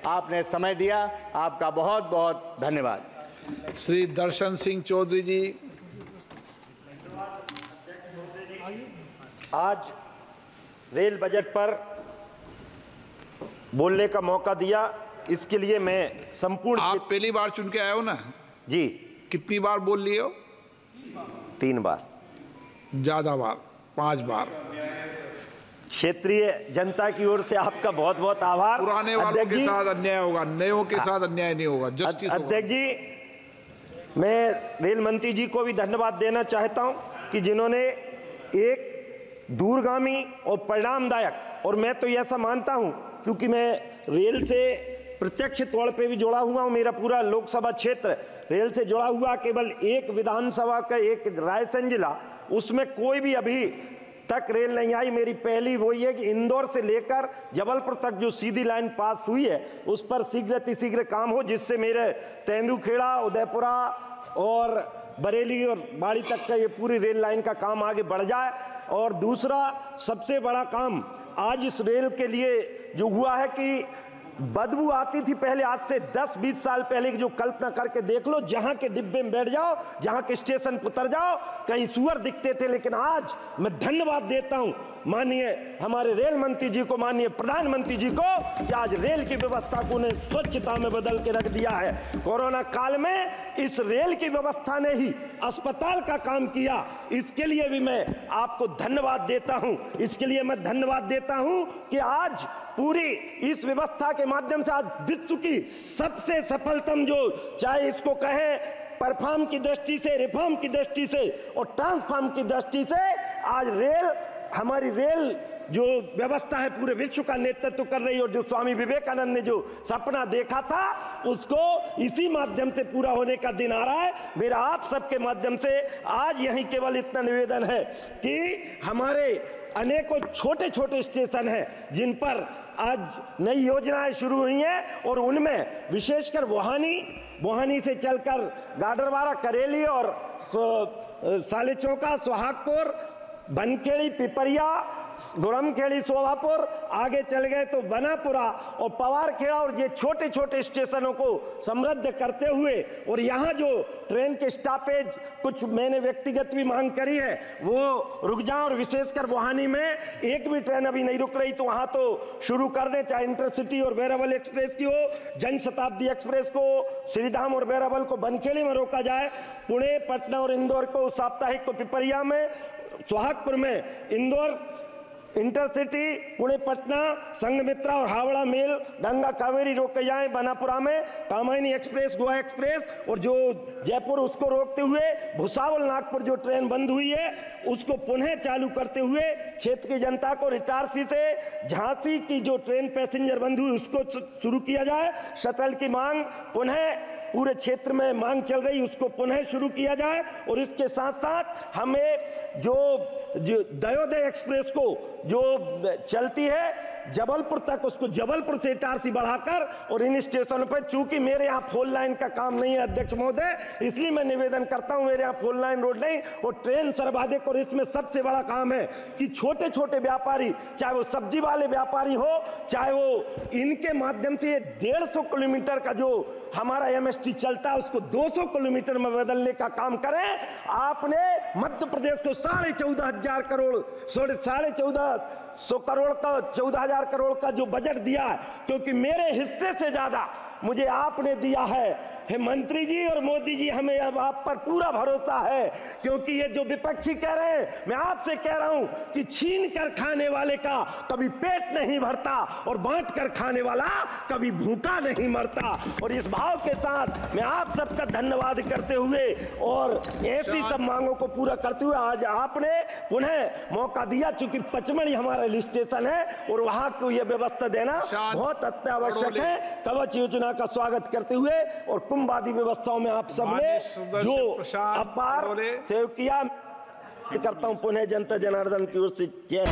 आपने समय दिया, आपका बहुत बहुत धन्यवाद। श्री दर्शन सिंह चौधरी जी। आज रेल बजट पर बोलने का मौका दिया, इसके लिए मैं संपूर्ण। आप पहली बार चुन के आए हो ना जी? कितनी बार बोल लिए हो? 3 बार। ज्यादा बार, 5 बार। क्षेत्रीय जनता की ओर से आपका बहुत बहुत आभार। पुराने वालों के साथ अन्याय होगा, नयों के साथ अन्याय नहीं होगा। जस्टिस अध्यक्ष जी, मैं रेल मंत्री जी को भी धन्यवाद देना चाहता हूं कि जिन्होंने एक दूरगामी और परिणामदायक, और मैं तो ऐसा मानता हूं क्योंकि मैं रेल से प्रत्यक्ष तौर पे भी जुड़ा हुआ हूं, मेरा पूरा लोकसभा क्षेत्र रेल से जुड़ा हुआ, केवल एक विधानसभा का एक रायसेन जिला, उसमें कोई भी अभी तक रेल नहीं आई। मेरी पहली वही है कि इंदौर से लेकर जबलपुर तक जो सीधी लाइन पास हुई है उस पर शीघ्र काम हो, जिससे मेरे तेंदुखेड़ा, उदयपुरा और बरेली और बाड़ी तक का ये पूरी रेल लाइन का काम आगे बढ़ जाए। और दूसरा सबसे बड़ा काम आज इस रेल के लिए जो हुआ है कि बदबू आती थी पहले, आज से 10-20 साल पहले की जो कल्पना करके देख लो, जहां के डिब्बे में बैठ जाओ, जहां के स्टेशन पर उतर जाओ, कहीं सुअर दिखते थे। लेकिन आज मैं धन्यवाद देता हूं माननीय हमारे रेल मंत्री जी को, माननीय प्रधानमंत्री जी को, कि आज रेल की व्यवस्था को उन्हें स्वच्छता में बदल के रख दिया है। कोरोना काल में इस रेल की व्यवस्था ने ही अस्पताल का काम किया, इसके लिए भी मैं आपको धन्यवाद देता हूं। इसके लिए मैं धन्यवाद देता हूं कि आज पूरी इस व्यवस्था के माध्यम से आज विश्व की सबसे सफलतम, जो चाहे इसको कहें परफॉर्म की दृष्टि से, रिफॉर्म की दृष्टि से और ट्रांसफॉर्म की दृष्टि से, आज रेल, हमारी रेल जो व्यवस्था है पूरे विश्व का नेतृत्व कर रही है। और जो स्वामी विवेकानंद ने जो सपना देखा था उसको इसी माध्यम से पूरा होने का दिन आ रहा है। मेरा आप सबके माध्यम से आज यही केवल इतना निवेदन है कि हमारे अनेकों छोटे छोटे स्टेशन हैं जिन पर आज नई योजनाएं शुरू हुई हैं, और उनमें विशेषकर बोहानी से चलकर गाडरवारा, करेली और सालेचौका, सोहागपुर, बनखेड़ी, पिपरिया, गुरमखेड़ी, शोभापुर, आगे चल गए तो बनापुरा और पवारखेड़ा, और ये छोटे छोटे स्टेशनों को समृद्ध करते हुए, और यहाँ जो ट्रेन के स्टॉपेज कुछ मैंने व्यक्तिगत भी मांग करी है वो रुक जाए, और विशेषकर बोहानी में एक भी ट्रेन अभी नहीं रुक रही तो वहाँ तो शुरू कर दें, चाहे इंटरसिटी और वेरावल एक्सप्रेस की हो, जनशताब्दी एक्सप्रेस को श्रीधाम और वेरावल को बनखेड़ी में रोका जाए, पुणे, पटना और इंदौर को साप्ताहिक को पिपरिया में, सोहागपुर में इंदौर इंटरसिटी, पुणे पटना, संघमित्रा और हावड़ा मेल, गंगा कावेरी रोके जाए, बनापुरा में कामायनी एक्सप्रेस, गोवा एक्सप्रेस, और जो जयपुर उसको रोकते हुए भुसावल नागपुर जो ट्रेन बंद हुई है उसको पुनः चालू करते हुए क्षेत्र की जनता को, इटारसी से झांसी की जो ट्रेन पैसेंजर बंद हुई उसको शुरू किया जाए, शटल की मांग पुनः पूरे क्षेत्र में मांग चल रही उसको पुनः शुरू किया जाए, और इसके साथ साथ हमें जो दयोदय एक्सप्रेस को जो चलती है जबलपुर तक, उसको जबलपुर से इटारसी बढ़ाकर, और इन स्टेशनों पर, चूंकि मेरे यहाँ 4 लाइन का काम नहीं है अध्यक्ष महोदय, इसलिए मैं निवेदन करता हूं, मेरे यहाँ 4 लाइन रोड नहीं और ट्रेन सर्वाधिक। और इसमें सबसे बड़ा काम है कि छोटे छोटे व्यापारी, चाहे वो सब्जी वाले व्यापारी हो, चाहे वो, इनके माध्यम से 150 किलोमीटर का जो हमारा MST चलता है उसको 200 किलोमीटर में बदलने का काम करें। आपने मध्य प्रदेश को 14,500 करोड़, 14,500 करोड़ का 14,000 करोड़ का जो बजट दिया है, क्योंकि मेरे हिस्से से ज्यादा मुझे आपने दिया है। मंत्री जी और मोदी जी, हमें अब आप पर पूरा भरोसा है, क्योंकि ये जो विपक्षी कह रहे हैं, मैं आपसे कह रहा हूं कि छीन कर खाने वाले का कभी पेट नहीं भरता और बांट कर खाने वाला कभी भूखा नहीं मरता। और इस भाव के साथ मैं आप सबका धन्यवाद करते हुए और ऐसी सब मांगों को पूरा करते हुए आज आपने पुनः मौका दिया, चूंकि पचमढ़ी हमारा हिल स्टेशन है और वहां को यह व्यवस्था देना बहुत अत्यावश्यक है। कवच योजना का स्वागत करते हुए और कुंभवादी व्यवस्थाओं में आप सबने जो अपार सहयोग किया करता हूं, पुनः जनता जनार्दन की ओर से जय।